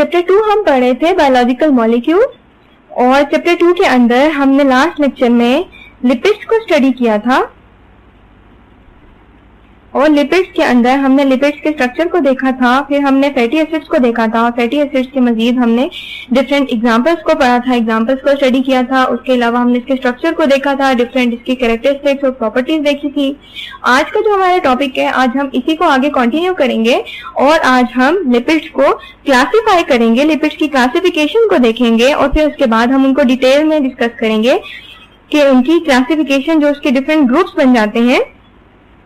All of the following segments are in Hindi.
चैप्टर 2 हम पढ़े थे बायोलॉजिकल मॉलिक्यूल, और चैप्टर 2 के अंदर हमने लास्ट लेक्चर में लिपिड्स को स्टडी किया था, और लिपिड्स के अंदर हमने लिपिड्स के स्ट्रक्चर को देखा था, फिर हमने फैटी एसिड्स को देखा था, और फैटी एसिड्स के मजीद हमने डिफरेंट एग्जांपल्स को पढ़ा था, एग्जांपल्स को स्टडी किया था। उसके अलावा हमने इसके स्ट्रक्चर को देखा था, डिफरेंट इसकी कैरेक्टरिस्टिक्स और प्रॉपर्टीज देखी थी। आज का जो हमारा टॉपिक है, आज हम इसी को आगे कंटिन्यू करेंगे, और आज हम लिपिड्स को क्लासीफाई करेंगे, लिपिड्स की क्लासिफिकेशन को देखेंगे, और फिर उसके बाद हम उनको डिटेल में डिस्कस करेंगे कि उनकी क्लासिफिकेशन, जो उसके डिफरेंट ग्रुप्स बन जाते हैं,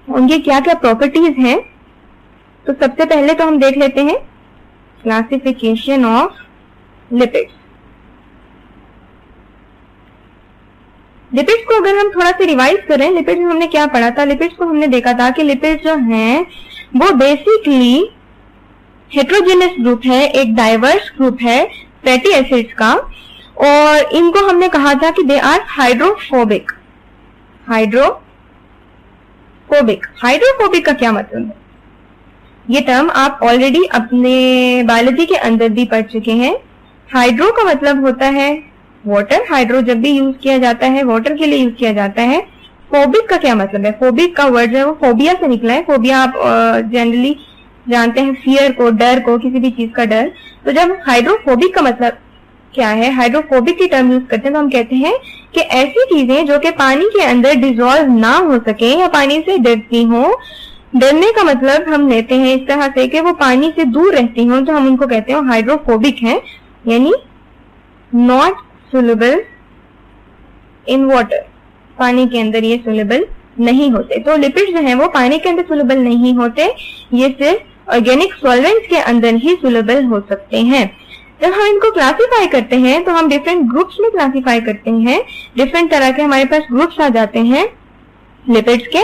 उनकी क्या क्या प्रॉपर्टीज हैं। तो सबसे पहले तो हम देख लेते हैं क्लासिफिकेशन ऑफ लिपिड्स। लिपिड्स को अगर हम थोड़ा सा रिवाइज करें, लिपिड्स में हमने क्या पढ़ा था? लिपिड्स को हमने देखा था कि लिपिड्स जो हैं वो बेसिकली हेट्रोजेनस ग्रुप है, एक डाइवर्स ग्रुप है फैटी एसिड्स का, और इनको हमने कहा था कि दे आर हाइड्रोफोबिक। हाइड्रोफोबिक का क्या मतलब है? ये टर्म आप ऑलरेडी अपने बायोलॉजी के अंदर भी पढ़ चुके हैं। हाइड्रो का मतलब होता है वाटर, हाइड्रो जब भी यूज किया जाता है वाटर के लिए यूज किया जाता है। फोबिक का क्या मतलब है? फोबिक का वर्ड जो है वो फोबिया से निकला है। फोबिया आप जनरली जानते हैं, फियर को, डर को, किसी भी चीज का डर। तो जब हाइड्रोफोबिक का मतलब क्या है, हाइड्रोफोबिक की टर्म यूज करते हैं, तो हम कहते हैं कि ऐसी चीजें जो कि पानी के अंदर डिसॉल्व ना हो सके या पानी से डरती हो। डरने का मतलब हम लेते हैं इस तरह से कि वो पानी से दूर रहती हो, तो हम उनको कहते हैं हाइड्रोफोबिक हैं, यानी नॉट सोल्युबल इन वाटर, पानी के अंदर ये सोल्युबल नहीं होते। तो लिपिड्स जो हैं वो पानी के अंदर सोल्युबल नहीं होते, ये सिर्फ ऑर्गेनिक सॉल्वेंट्स के अंदर ही सोल्युबल हो सकते हैं। जब हम इनको क्लासीफाई करते हैं तो हम डिफरेंट ग्रुप्स में क्लासीफाई करते हैं। डिफरेंट तरह के हमारे पास ग्रुप्स आ जाते हैं लिपिड्स के,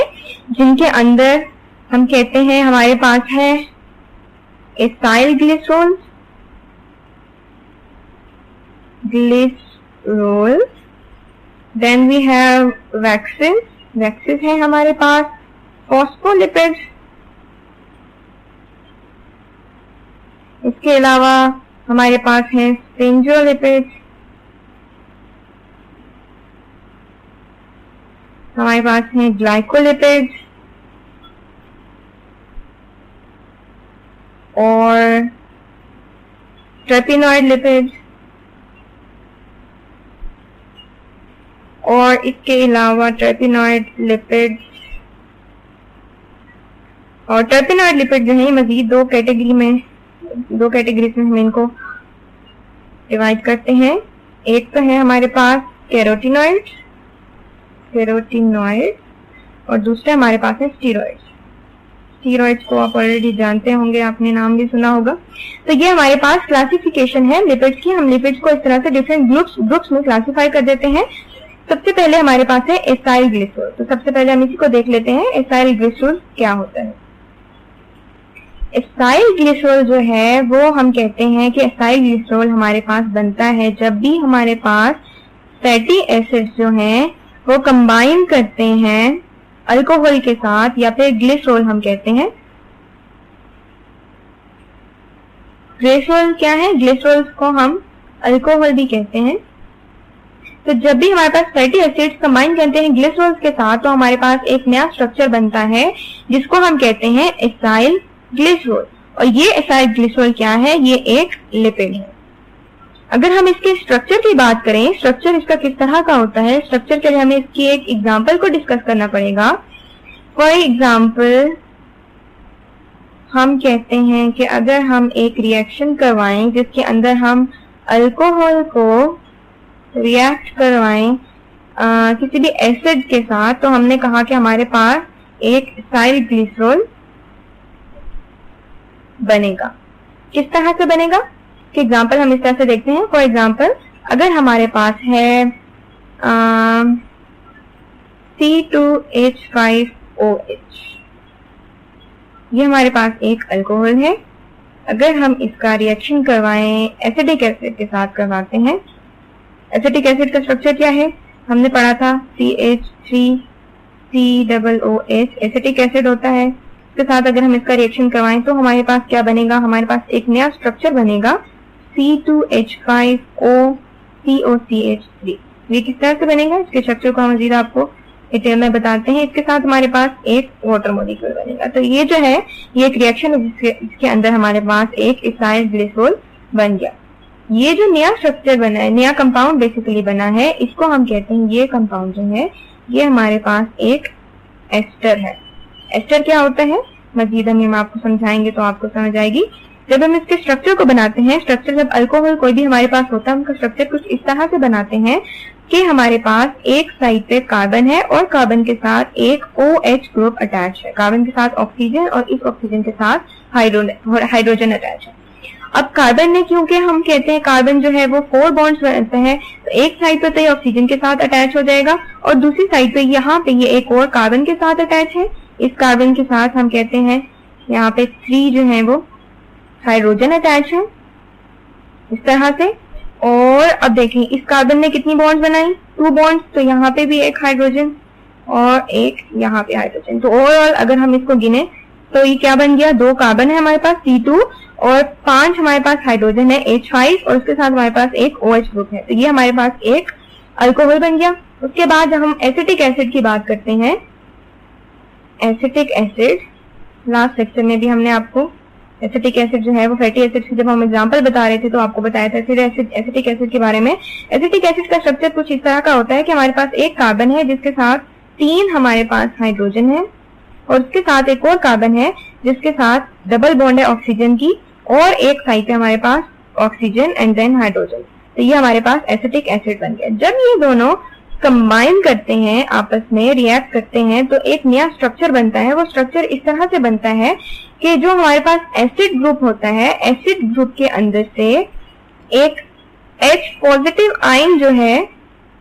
जिनके अंदर हम कहते हैं हमारे पास है acyl glycerol, then we have waxes है हमारे पास, फॉस्फोलिपिड्स, इसके अलावा हमारे पास है स्पिंजोलिपिड्स, हमारे पास है ग्लाइकोलिपिड्स और ट्रेपिनॉइड लिपिड्स, और इसके अलावा ट्रेपिनॉइड लिपिड जो है मजीद दो कैटेगरीज में हम इनको डिवाइड करते हैं। एक तो है हमारे पास कैरोटीनॉइड, और दूसरा हमारे पास है स्टीरॉइड्स को आप ऑलरेडी जानते होंगे, आपने नाम भी सुना होगा। तो ये हमारे पास क्लासिफिकेशन है लिपिड्स की। हम लिपिड्स को इस तरह से डिफरेंट ग्रुप्स में क्लासिफाई कर देते हैं। सबसे पहले हमारे पास है एसाइल ग्लिसरॉल। तो सबसे पहले हम इसी को देख लेते हैं, एसाइल ग्लिसरॉल क्या होता है। एसाइल ग्लिसरॉल जो है वो हम कहते हैं कि एसाइल ग्लिसरॉल हमारे पास बनता है जब भी हमारे पास फैटी एसिड्स जो हैं वो कंबाइन करते हैं अल्कोहल के साथ, या फिर ग्लिसरॉल हम कहते हैं। ग्लिसरॉल क्या है? ग्लिसरॉल को हम अल्कोहल भी कहते हैं। तो जब भी हमारे पास फैटी एसिड्स कंबाइन करते हैं ग्लिसरॉल्स के साथ, तो हमारे पास एक नया स्ट्रक्चर बनता है जिसको हम कहते हैं एसाइल ग्लिसरॉल। और ये एसाइल ग्लिसरॉल क्या है? ये एक लिपिड है। अगर हम इसके स्ट्रक्चर की बात करें, स्ट्रक्चर इसका किस तरह का होता है, स्ट्रक्चर के लिए हमें इसकी एक एग्जांपल को डिस्कस करना पड़ेगा। फॉर एग्जांपल हम कहते हैं कि अगर हम एक रिएक्शन करवाएं जिसके अंदर हम अल्कोहल को रिएक्ट करवाएं किसी भी एसिड के साथ, तो हमने कहा कि हमारे पास एक एसाइल ग्लिसरॉल बनेगा। किस तरह से बनेगा कि एग्जांपल हम इस तरह से देखते हैं। फॉर एग्जांपल अगर हमारे पास है C2H5OH, ये हमारे पास एक अल्कोहल है। अगर हम इसका रिएक्शन करवाएं एसिटिक एसिड के साथ करवाते हैं, एसिटिक एसिड का स्ट्रक्चर क्या है? हमने पढ़ा था CH3COOH एसिटिक एसिड होता है। इसके साथ अगर हम इसका रिएक्शन करवाएं तो हमारे पास क्या बनेगा? हमारे पास एक नया स्ट्रक्चर बनेगा C2H5O COCH3। ये किस तरह से बनेगा, इसके स्ट्रक्चर को हम मजीद आपको डिटेल में बताते हैं। इसके साथ हमारे पास एक वाटर मॉलिक्यूल बनेगा। तो ये जो है ये एक रिएक्शन है जिसके अंदर हमारे पास एक इथाइल ग्लिसरॉल बन गया। ये जो नया स्ट्रक्चर बना है, नया कंपाउंड बेसिकली बना है, इसको हम कहते हैं, ये कंपाउंड जो है ये हमारे पास एक एस्टर है। एस्टर क्या होता है मजीद हम आपको समझाएंगे तो आपको समझ आएगी। जब हम इसके स्ट्रक्चर को बनाते हैं, स्ट्रक्चर जब अल्कोहल कोई भी हमारे पास होता है उनका स्ट्रक्चर कुछ इस तरह से बनाते हैं कि हमारे पास एक साइड पे कार्बन है और कार्बन के साथ एक OH ग्रुप अटैच है, कार्बन के साथ ऑक्सीजन और इस ऑक्सीजन के साथ हाइड्रोजन अटैच है। अब कार्बन ने, क्योंकि हम कहते हैं कार्बन जो है वो 4 बॉन्ड्स बनाता है, तो एक साइड पे तो ये ऑक्सीजन के साथ अटैच हो जाएगा और दूसरी साइड पे यहाँ पे ये एक और कार्बन के साथ अटैच है। इस कार्बन के साथ हम कहते हैं यहाँ पे 3 जो है वो हाइड्रोजन अटैच है इस तरह से। और अब देखें इस कार्बन ने कितनी बॉन्ड्स बनाई, 2 बॉन्ड्स, तो यहाँ पे भी एक हाइड्रोजन और एक यहाँ पे हाइड्रोजन। तो ओवरऑल अगर हम इसको गिने तो ये क्या बन गया, 2 कार्बन है हमारे पास C2 और 5 हमारे पास हाइड्रोजन है H5 और उसके साथ हमारे पास एक OH ग्रुप है। तो ये हमारे पास एक अल्कोहल बन गया। उसके बाद जब हम एसिटिक एसिड की बात करते हैं, एसिटिक एसिड लास्ट लेक्चर में भी हमने आपको एसिटिक एसिड जो है वो फैटी एसिड की जब हम एग्जांपल बता रहे थे तो आपको बताया था एसिटिक एसिड के बारे में। एसिटिक एसिड का स्ट्रक्चर कुछ इस तरह का होता है कि हमारे पास एक कार्बन है जिसके साथ 3 हमारे पास हाइड्रोजन है और उसके साथ एक और कार्बन है जिसके साथ डबल बॉन्ड है ऑक्सीजन की और एक साइड पे हमारे पास ऑक्सीजन एंड देन हाइड्रोजन। तो ये हमारे पास एसिटिक एसिड बन गया। जब ये दोनों कंबाइन करते हैं, आपस में रिएक्ट करते हैं, तो एक नया स्ट्रक्चर बनता है। वो स्ट्रक्चर इस तरह से बनता है कि जो हमारे पास एसिड ग्रुप होता है, एसिड ग्रुप के अंदर से एक H पॉजिटिव आयन जो है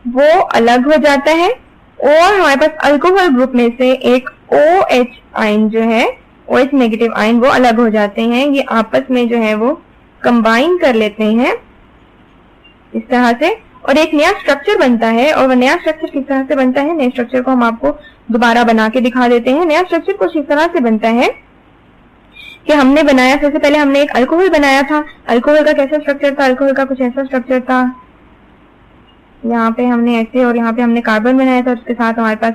वो अलग हो जाता है और हमारे पास अल्कोहल ग्रुप में से एक OH आयन जो है, OH नेगेटिव आयन, वो अलग हो जाते हैं। ये आपस में जो है वो कंबाइन कर लेते हैं इस तरह से और एक नया स्ट्रक्चर बनता है। और वो नया स्ट्रक्चर किस तरह से बनता है, नए स्ट्रक्चर को हम आपको दोबारा बना के दिखा देते हैं। नया स्ट्रक्चर कुछ इस तरह से बनता है कि हमने बनाया, सबसे पहले हमने एक अल्कोहल बनाया था। अल्कोहल का कैसा स्ट्रक्चर था, अल्कोहल का कुछ ऐसा स्ट्रक्चर था, यहाँ पे हमने ऐसे और यहाँ पे हमने कार्बन बनाया था, उसके साथ हमारे पास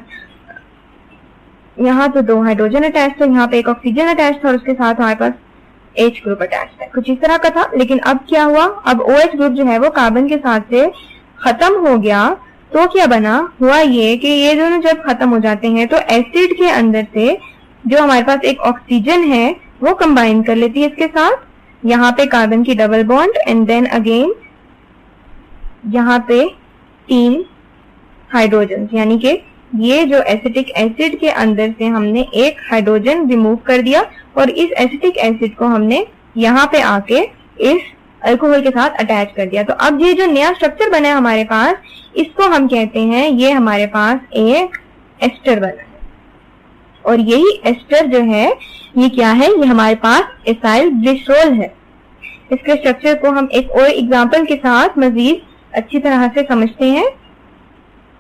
यहाँ तो 2 हाइड्रोजन अटैच था, यहाँ पे एक ऑक्सीजन अटैच था और उसके साथ हमारे पास H ग्रुप अटैच था। कुछ इस तरह का था। लेकिन अब क्या हुआ, अब OH ग्रुप जो है वो कार्बन के साथ से खत्म हो गया। तो क्या बना, हुआ ये कि ये दोनों जब खत्म हो जाते हैं तो एसिड के अंदर से जो हमारे पास एक ऑक्सीजन है वो कंबाइन कर लेती है इसके साथ, यहाँ पे कार्बन की double bond and then again यहाँ पे 3 हाइड्रोजन, यानी कि ये जो एसिटिक एसिड के अंदर से हमने एक हाइड्रोजन रिमूव कर दिया और इस एसिटिक एसिड को हमने यहाँ पे आके इस अल्कोहल के साथ अटैच कर दिया। तो अब ये जो नया स्ट्रक्चर बना है हमारे पास, इसको हम कहते हैं, ये हमारे पास एक एस्टर बना है। और यही एस्टर जो है ये क्या है, ये हमारे पास एसाइल ग्लिसरॉल है। इसके स्ट्रक्चर को हम एक और एग्जांपल के साथ मजीद अच्छी तरह से समझते हैं।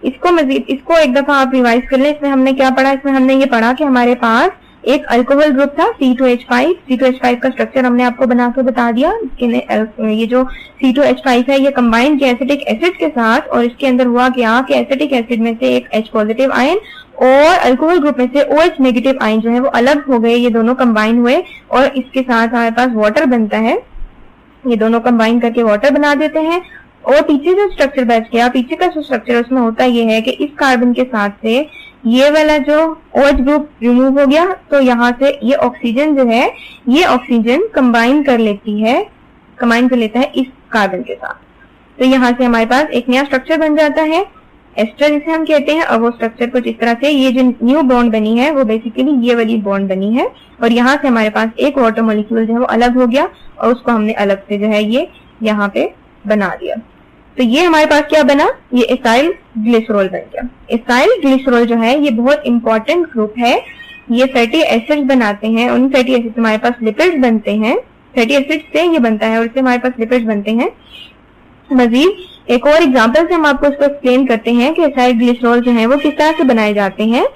इसको एक दफा आप रिवाइज कर लें। इसमें हमने क्या पढ़ा, इसमें हमने ये पढ़ा कि हमारे पास एक अल्कोहल ग्रुप था C2H5 का स्ट्रक्चर हमने आपको बना के बता दिया। ये जो C2H5 है ये कंबाइन किया एसिटिक एसिड के साथ और इसके अंदर हुआ क्या कि एसिटिक एसिड में से एक H पॉजिटिव आयन और अल्कोहल ग्रुप में से OH नेगेटिव आयन जो है वो अलग हो गए, ये दोनों कंबाइन हुए और इसके साथ हमारे पास वाटर बनता है। ये दोनों कंबाइन करके वाटर बना देते हैं। और पीछे जो स्ट्रक्चर बच गया, पीछे का जो स्ट्रक्चर उसमें होता ये है कि इस कार्बन के साथ से ये वाला जो OH ग्रुप रिमूव हो गया तो यहाँ से ये ऑक्सीजन जो है ये ऑक्सीजन कंबाइन कर लेता है इस कार्बन के साथ। तो यहाँ से हमारे पास एक नया स्ट्रक्चर बन जाता है, एस्टर जिसे हम कहते हैं। और वो स्ट्रक्चर कुछ इस तरह से, ये जो न्यू बॉन्ड बनी है वो बेसिकली ये वाली बॉन्ड बनी है और यहाँ से हमारे पास एक वाटर मॉलिक्यूल जो है वो अलग हो गया और उसको हमने अलग से जो है ये यहाँ पे बना दिया। तो ये हमारे पास क्या बना, ये एसाइल ग्लिसरॉल बन गया। एसाइल ग्लिसरॉल जो है ये बहुत इंपॉर्टेंट ग्रुप है। ये फैटी एसिड्स बनाते हैं, उन फैटी एसिड से हमारे पास लिपिड्स बनते हैं, फैटी एसिड से ये बनता है और इससे हमारे पास लिपिड्स बनते हैं। मजीद एक और एग्जांपल से हम आपको इसको एक्सप्लेन करते हैं कि एसाइल ग्लिसरॉल जो है वो किस तरह से बनाए जाते हैं।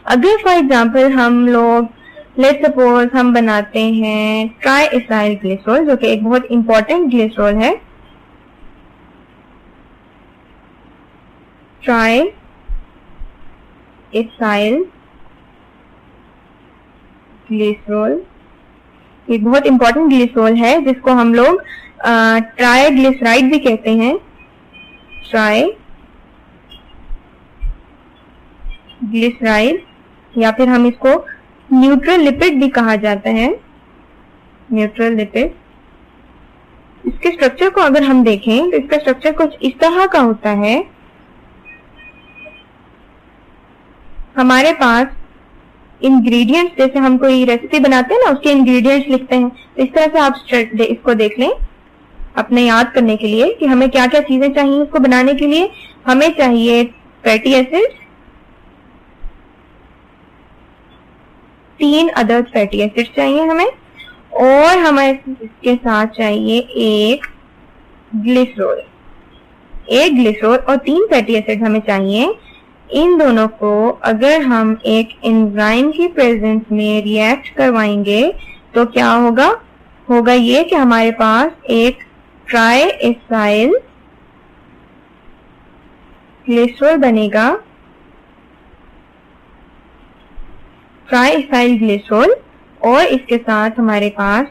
अगर फॉर एग्जांपल हम लोग लेट्स सपोज हम बनाते हैं ट्राई इथाइल ग्लिसरॉल, जो कि एक बहुत इंपॉर्टेंट ग्लिसरॉल है। ट्राई इथाइल ग्लिसरॉल एक बहुत इंपॉर्टेंट ग्लिसरॉल है, जिसको हम लोग ट्राइग्लिसराइड भी कहते हैं। ट्राइग्लिसराइड, या फिर हम इसको न्यूट्रल लिपिड भी कहा जाता है। Neutral lipid. इसके स्ट्रक्चर को अगर हम देखें तो इसका स्ट्रक्चर कुछ इस तरह का होता है। हमारे पास इंग्रेडिएंट्स, जैसे हम कोई रेसिपी बनाते हैं ना, उसके इंग्रेडिएंट्स लिखते हैं, तो इस तरह से आप इसको देख लें अपने याद करने के लिए कि हमें क्या क्या चीजें चाहिए इसको बनाने के लिए। हमें चाहिए fatty acids, 3 other fatty acids चाहिए हमें, और हमें इसके साथ चाहिए एक ग्लिसरॉल और 3 फैटी एसिड हमें चाहिए। इन दोनों को अगर हम एक एंजाइम की प्रेजेंस में रिएक्ट करवाएंगे तो क्या होगा ये कि हमारे पास एक ट्राई इथाइल ग्लिसरॉल बनेगा। ट्राई इथाइल ग्लिसरॉल, और इसके साथ हमारे पास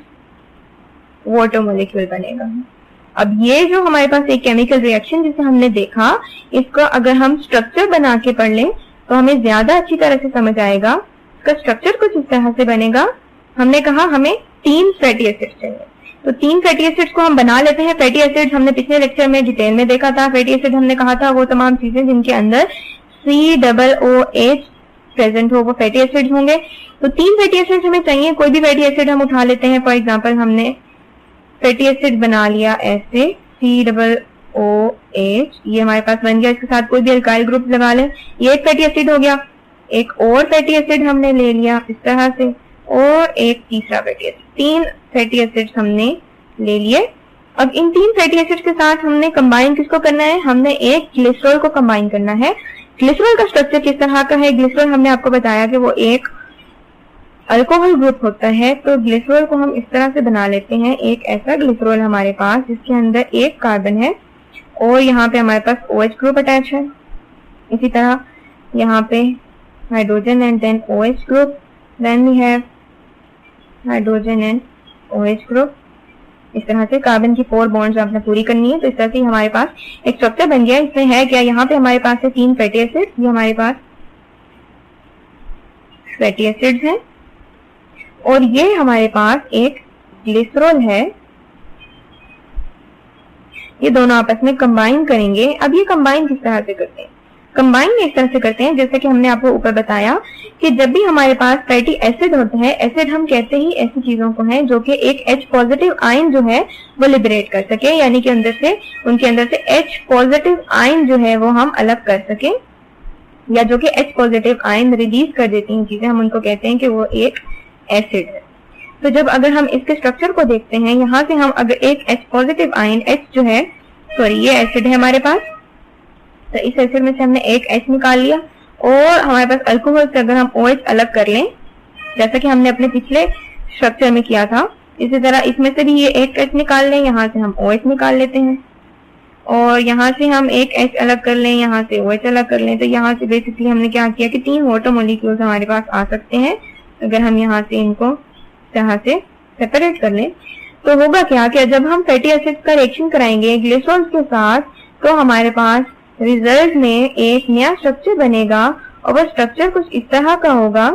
वाटर मॉलिक्यूल बनेगा। अब ये जो हमारे पास एक केमिकल रिएक्शन जिसे हमने देखा, इसको अगर हम स्ट्रक्चर बना के पढ़ लें तो हमें ज्यादा अच्छी तरह से समझ आएगा। इसका स्ट्रक्चर कुछ इस तरह से बनेगा। हमने कहा हमें 3 फैटी एसिड्स चाहिए, तो 3 फैटी एसिड्स को हम बना लेते हैं। फैटी एसिड्स हमने पिछले लेक्चर में डिटेल में देखा था। फैटी एसिड हमने कहा था वो तमाम चीजें जिनके अंदर COOH प्रेजेंट हो, वो फैटी एसिड्स होंगे। तो 3 फैटी एसिड्स हमें चाहिए। कोई भी फैटी एसिड हम उठा लेते हैं। फॉर एग्जाम्पल हमने फैटी एसिड बना लिया ऐसे COOH, ये हमारे पास बन गया। इसके साथ कोई भी अल्काइल ग्रुप लगा लें, ये एक फैटी एसिड हो गया। एक और फैटी एसिड हमने ले लिया इस तरह से, और एक तीसरा फैटी एसिड। 3 फैटी एसिड्स हमने ले लिए। अब इन 3 फैटी एसिड के साथ हमने कंबाइन किसको करना है? हमने एक ग्लिसरॉल को कंबाइन करना है। ग्लिसरॉल का स्ट्रक्चर किस तरह का है? ग्लिसरॉल हमने आपको बताया कि वो एक अल्कोहल ग्रुप होता है। तो ग्लिसरॉल को हम इस तरह से बना लेते हैं। एक ऐसा ग्लिसरॉल हमारे पास जिसके अंदर एक कार्बन है, और यहाँ पे हमारे पास OH ग्रुप अटैच है। इसी तरह यहाँ पे hydrogen and then OH group, then we have hydrogen and OH group. इस तरह से कार्बन की 4 बॉन्ड्स आपने पूरी करनी है। तो इस तरह से हमारे पास एक स्ट्रक्चर बन गया। इसमें है क्या? यहाँ पे हमारे पास है 3 फैटी एसिड, ये हमारे पास फैटी एसिड्स हैं, और ये हमारे पास एक ग्लिसरॉल है। ये दोनों आपस में कंबाइन करेंगे। अब ये कंबाइन किस तरह से करते हैं? कंबाइन इस तरह से करते हैं जैसे कि हमने आपको ऊपर बताया कि जब भी हमारे पास फैटी एसिड होता है, एसिड हम कहते ही ऐसी चीजों को हैं जो कि एक H पॉजिटिव आयन जो है वो लिबरेट कर सके, यानी कि उनके अंदर से H पॉजिटिव आयन जो है वो हम अलग कर सके, या जो कि H पॉजिटिव आयन रिलीज कर देती हैं चीजें, हम उनको कहते हैं कि वो एक एसिड है। तो जब अगर हम इसके स्ट्रक्चर को देखते हैं, यहाँ से हम अगर एक H पॉजिटिव आयन, H जो है, सॉरी ये एसिड है हमारे पास, तो इस एसिड में से हमने एक H निकाल लिया, और हमारे पास अल्कोहल से अगर हम OH अलग कर लें, जैसा कि हमने अपने पिछले स्ट्रक्चर में किया था, इसी तरह इसमें से भी ये एक H निकाल लें, यहाँ से हम OH निकाल लेते हैं, और यहाँ से हम एक H अलग कर लें, यहाँ से OH अलग कर लें। तो यहाँ से बेसिकली हमने क्या किया कि 3 वाटर मॉलिक्यूल्स हमारे पास आ सकते हैं अगर हम यहाँ से इनको तरह से सेपरेट कर लें। तो होगा क्या कि जब हम फैटी एसिड्स का रिएक्शन कराएंगे ग्लिसरॉल्स के साथ, तो हमारे पास रिजल्ट में एक नया स्ट्रक्चर बनेगा, और वह स्ट्रक्चर कुछ इस तरह का होगा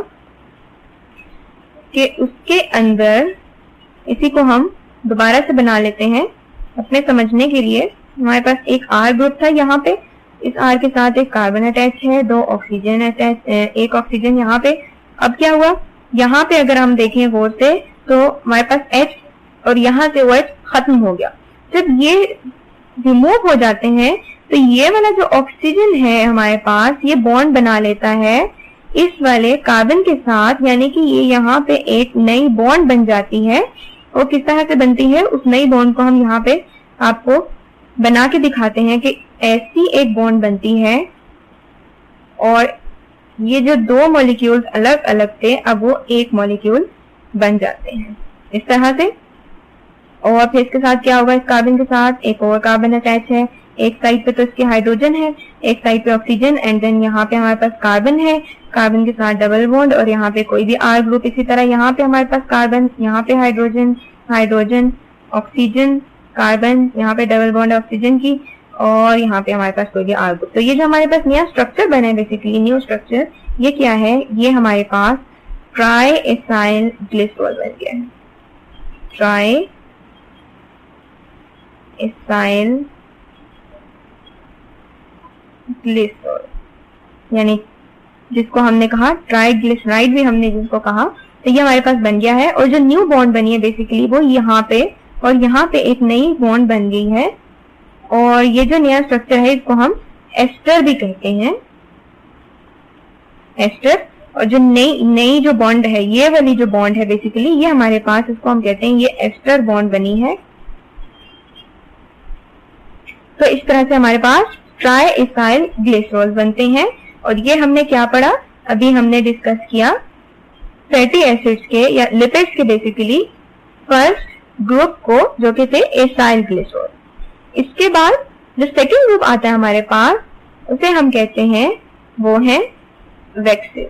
कि उसके अंदर, इसी को हम दोबारा से बना लेते हैं अपने समझने के लिए। हमारे पास एक R ग्रुप था यहाँ पे, इस R के साथ एक कार्बन अटैच है, 2 ऑक्सीजन अटैच, एक ऑक्सीजन यहाँ पे। अब क्या हुआ? यहाँ पे अगर हम देखें गौर से तो हमारे पास H और यहाँ से OH खत्म हो गया। जब ये रिमूव हो जाते हैं तो ये वाला जो ऑक्सीजन है हमारे पास, ये बॉन्ड बना लेता है इस वाले कार्बन के साथ, यानी कि ये यहाँ पे एक नई बॉन्ड बन जाती है। वो किस तरह से बनती है? उस नई बॉन्ड को हम यहाँ पे आपको बना के दिखाते हैं कि ऐसी एक बॉन्ड बनती है, और ये जो दो मॉलिक्यूल्स अलग अलग थे अब वो एक मॉलिक्यूल बन जाते हैं इस तरह से। और फिर इसके साथ क्या होगा, इस कार्बन के साथ एक और कार्बन अटैच है, एक साइड पे तो इसके हाइड्रोजन है, एक साइड पे ऑक्सीजन, एंड देन यहाँ पे हमारे पास कार्बन है, कार्बन के साथ डबल बॉन्ड और यहाँ पे कोई भी आर ग्रुप। इसी तरह यहाँ पे हमारे पास कार्बन, यहाँ पे हाइड्रोजन, हाइड्रोजन, ऑक्सीजन, कार्बन, यहाँ पे डबल बॉन्ड ऑक्सीजन की, और यहाँ पे हमारे पास कोई भी आर ग्रुप। तो ये जो हमारे पास नया स्ट्रक्चर बना है, बेसिकली न्यू स्ट्रक्चर, ये क्या है, ये हमारे पास ट्राई एसाइल ग्लिसरॉल बन गया है। ट्राई एसाइल ग्लिसरॉल, यानी जिसको हमने कहा ट्राइग्लिसराइड भी हमने जिसको कहा, तो ये हमारे पास बन गया है। और जो न्यू बॉन्ड बनी है बेसिकली वो यहाँ पे और यहाँ पे एक नई बॉन्ड बन गई है, और ये जो नया स्ट्रक्चर है इसको हम एस्टर भी कहते हैं, एस्टर। और जो नई जो बॉन्ड है, ये वाली जो बॉन्ड है बेसिकली ये हमारे पास, इसको हम कहते हैं ये एस्टर बॉन्ड बनी है। तो इस तरह से हमारे पास ट्राई एसाइल ग्लिसरॉल बनते हैं। और ये हमने क्या पढ़ा, अभी हमने डिस्कस किया फैटी एसिड्स के या लिपिड्स के बेसिकली फर्स्ट ग्रुप को, जो कि थे एसाइल ग्लिसरॉल। इसके बाद जो सेकंड ग्रुप आता है हमारे पास, उसे हम कहते हैं वो है वैक्सेस।